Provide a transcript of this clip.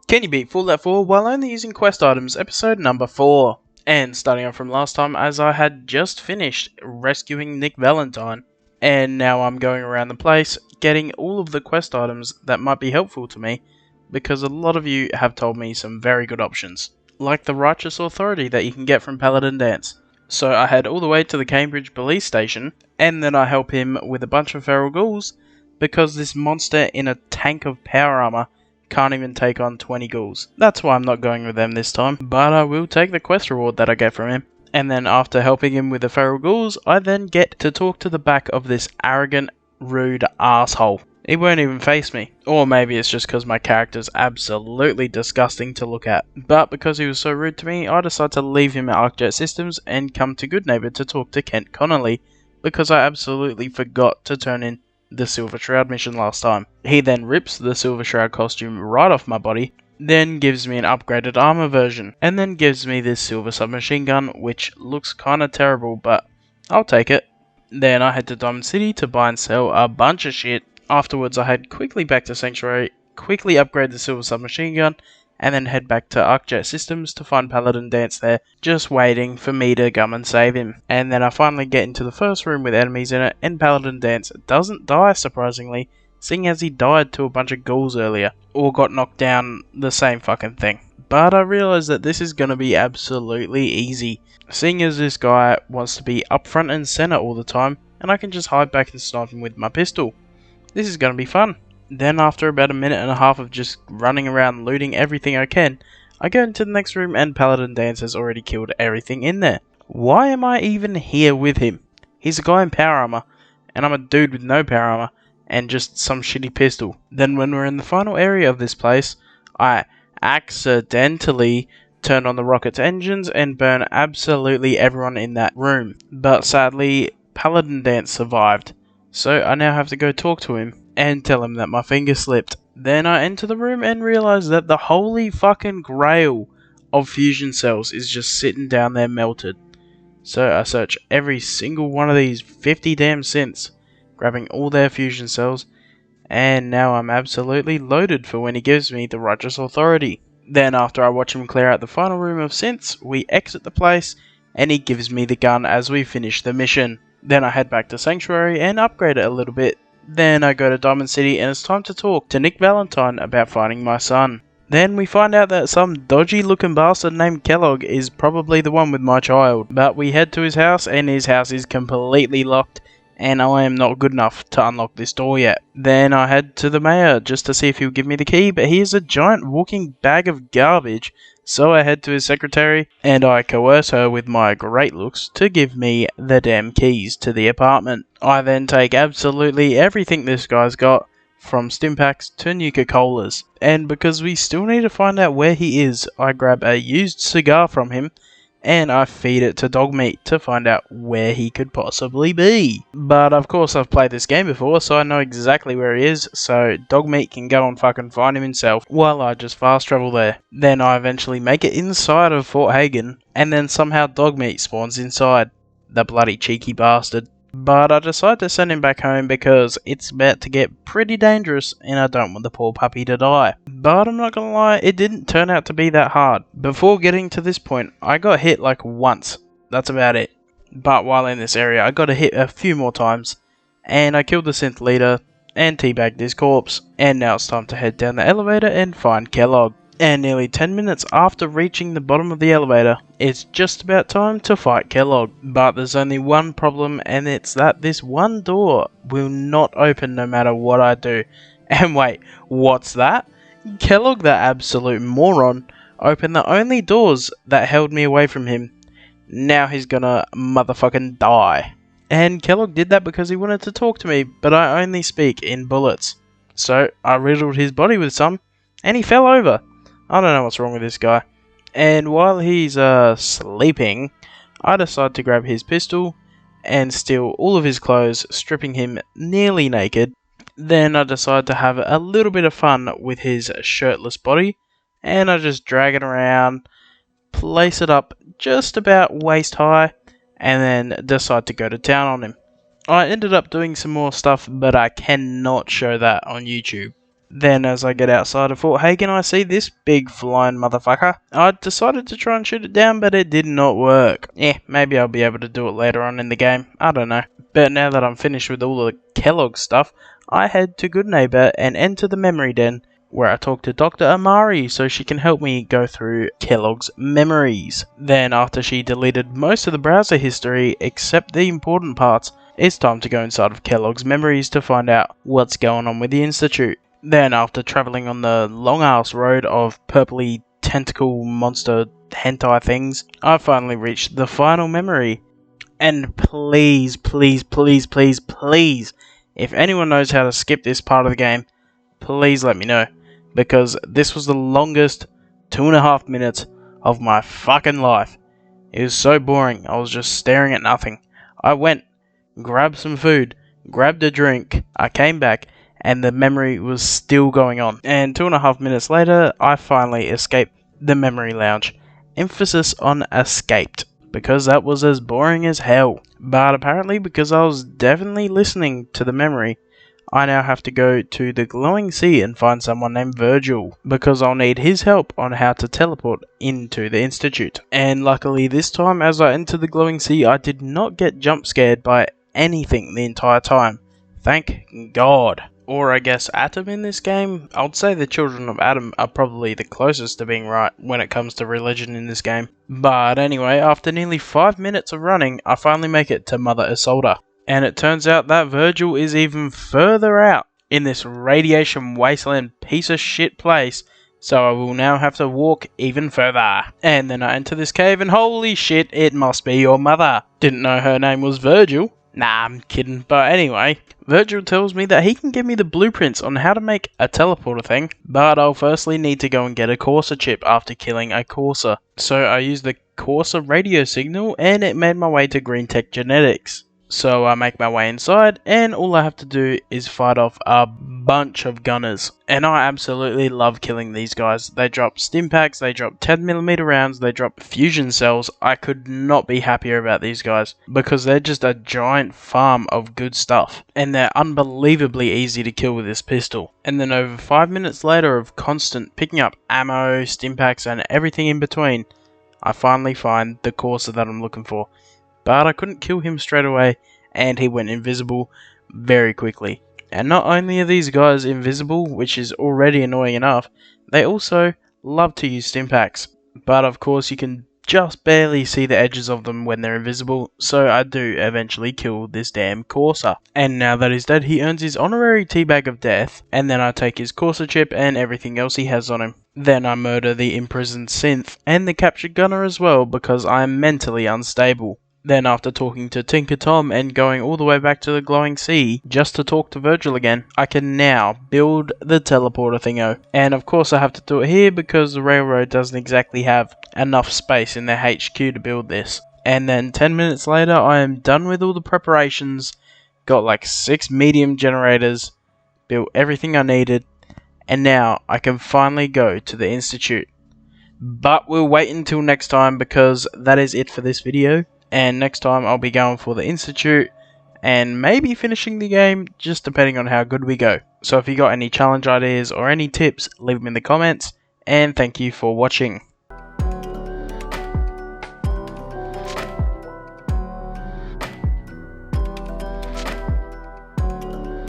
Can you beat Fallout 4 while only using quest items? Episode number 4. And starting off from last time, as I had just finished rescuing Nick Valentine, and now I'm going around the place getting all of the quest items that might be helpful to me, because a lot of you have told me some very good options, like the Righteous Authority that you can get from Paladin Danse. So I head all the way to the Cambridge police station, and then I help him with a bunch of feral ghouls, because this monster in a tank of power armor can't even take on 20 ghouls. That's why I'm not going with them this time, but I will take the quest reward that I get from him. And then after helping him with the feral ghouls, I then get to talk to the back of this arrogant, rude asshole. He won't even face me. Or maybe it's just because my character's absolutely disgusting to look at. But because he was so rude to me, I decided to leave him at ArcJet Systems and come to Goodneighbor to talk to Kent Connolly, because I absolutely forgot to turn in the Silver Shroud mission last time. He then rips the Silver Shroud costume right off my body, then gives me an upgraded armor version, and then gives me this silver submachine gun, which looks kinda terrible, but I'll take it. Then I head to Diamond City to buy and sell a bunch of shit. Afterwards I head quickly back to Sanctuary, quickly upgrade the silver submachine gun, and then head back to ArcJet Systems to find Paladin Danse there, just waiting for me to come and save him. And then I finally get into the first room with enemies in it, and Paladin Danse doesn't die, surprisingly, seeing as he died to a bunch of ghouls earlier, or got knocked down the same fucking thing. But I realise that this is going to be absolutely easy, seeing as this guy wants to be up front and centre all the time, and I can just hide back and snipe him with my pistol. This is going to be fun. Then after about a minute and a half of just running around looting everything I can, I go into the next room and Paladin Danse has already killed everything in there. Why am I even here with him? He's a guy in power armor, and I'm a dude with no power armor, and just some shitty pistol. Then when we're in the final area of this place, I accidentally turn on the rocket's engines and burn absolutely everyone in that room. But sadly, Paladin Danse survived, so I now have to go talk to him and tell him that my finger slipped. Then I enter the room and realise that the holy fucking grail of fusion cells is just sitting down there melted. So I search every single one of these 50 damn synths, grabbing all their fusion cells, and now I'm absolutely loaded for when he gives me the Righteous Authority. Then after I watch him clear out the final room of synths, we exit the place, and he gives me the gun as we finish the mission. Then I head back to Sanctuary and upgrade it a little bit. Then I go to Diamond City and it's time to talk to Nick Valentine about finding my son. Then we find out that some dodgy looking bastard named Kellogg is probably the one with my child. But we head to his house and his house is completely locked, and I am not good enough to unlock this door yet. Then I head to the mayor just to see if he'll give me the key, but he is a giant walking bag of garbage. So I head to his secretary and I coerce her with my great looks to give me the damn keys to the apartment. I then take absolutely everything this guy's got, from Stimpaks to Nuka-Colas. And because we still need to find out where he is, I grab a used cigar from him and I feed it to Dogmeat to find out where he could possibly be. But of course I've played this game before, so I know exactly where he is, so Dogmeat can go and fucking find him himself while I just fast travel there. Then I eventually make it inside of Fort Hagen, and then somehow Dogmeat spawns inside. The bloody cheeky bastard. But I decide to send him back home because it's about to get pretty dangerous and I don't want the poor puppy to die. But I'm not gonna lie, it didn't turn out to be that hard. Before getting to this point, I got hit like once. That's about it. But while in this area, I got hit a few more times. And I killed the synth leader and teabagged his corpse. And now it's time to head down the elevator and find Kellogg. And nearly 10 minutes after reaching the bottom of the elevator, it's just about time to fight Kellogg. But there's only one problem, and it's that this one door will not open no matter what I do. And wait, what's that? Kellogg, the absolute moron, opened the only doors that held me away from him. Now he's gonna motherfucking die. And Kellogg did that because he wanted to talk to me, but I only speak in bullets. So I riddled his body with some, and he fell over. I don't know what's wrong with this guy. And while he's sleeping, I decide to grab his pistol and steal all of his clothes, stripping him nearly naked. Then I decide to have a little bit of fun with his shirtless body, and I just drag it around, place it up just about waist high, and then decide to go to town on him. I ended up doing some more stuff, but I cannot show that on YouTube. Then as I get outside of Fort Hagen, I see this big flying motherfucker. I decided to try and shoot it down, but it did not work. Maybe I'll be able to do it later on in the game. I don't know. But now that I'm finished with all the Kellogg stuff, I head to Goodneighbor and enter the memory den, where I talk to Dr. Amari so she can help me go through Kellogg's memories. Then after she deleted most of the browser history except the important parts, it's time to go inside of Kellogg's memories to find out what's going on with the Institute. Then after travelling on the long ass road of purpley tentacle monster hentai things, I finally reached the final memory. And please, please, please, please, please, if anyone knows how to skip this part of the game, please let me know, because this was the longest 2.5 minutes of my fucking life. It was so boring, I was just staring at nothing. I went, grabbed some food, grabbed a drink, I came back, and the memory was still going on. And 2.5 minutes later, I finally escaped the memory lounge. Emphasis on escaped, because that was as boring as hell. But apparently, because I was definitely listening to the memory, I now have to go to the Glowing Sea and find someone named Virgil, because I'll need his help on how to teleport into the Institute. And luckily this time, as I entered the Glowing Sea, I did not get jump scared by anything the entire time. Thank God. Or I guess Atom in this game. I'd say the children of Atom are probably the closest to being right when it comes to religion in this game. But anyway, after nearly 5 minutes of running, I finally make it to Mother Isolde. And it turns out that Virgil is even further out in this radiation wasteland piece of shit place, so I will now have to walk even further. And then I enter this cave and holy shit, it must be your mother. Didn't know her name was Virgil. Nah, I'm kidding. But anyway, Virgil tells me that he can give me the blueprints on how to make a teleporter thing, but I'll firstly need to go and get a Corsa chip after killing a Corsa. So I used the Corsa radio signal and it made my way to Green Tech Genetics. So I make my way inside, and all I have to do is fight off a bunch of gunners. And I absolutely love killing these guys. They drop Stimpaks, they drop 10mm rounds, they drop fusion cells. I could not be happier about these guys, because they're just a giant farm of good stuff. And they're unbelievably easy to kill with this pistol. And then over 5 minutes later of constant picking up ammo, Stimpaks, and everything in between, I finally find the Corsa that I'm looking for. But I couldn't kill him straight away, and he went invisible very quickly. And not only are these guys invisible, which is already annoying enough, they also love to use Stimpaks. But of course you can just barely see the edges of them when they're invisible, so I do eventually kill this damn Corsa. And now that he's dead, he earns his honorary teabag of death, and then I take his Corsa chip and everything else he has on him. Then I murder the imprisoned synth and the captured gunner as well, because I am mentally unstable. Then after talking to Tinker Tom and going all the way back to the Glowing Sea just to talk to Virgil again, I can now build the teleporter thingo. And of course I have to do it here because the railroad doesn't exactly have enough space in their HQ to build this. And then 10 minutes later I am done with all the preparations, got like 6 medium generators, built everything I needed, and now I can finally go to the Institute. But we'll wait until next time because that is it for this video. And next time I'll be going for the Institute and maybe finishing the game, just depending on how good we go. So if you got any challenge ideas or any tips, leave them in the comments, and thank you for watching.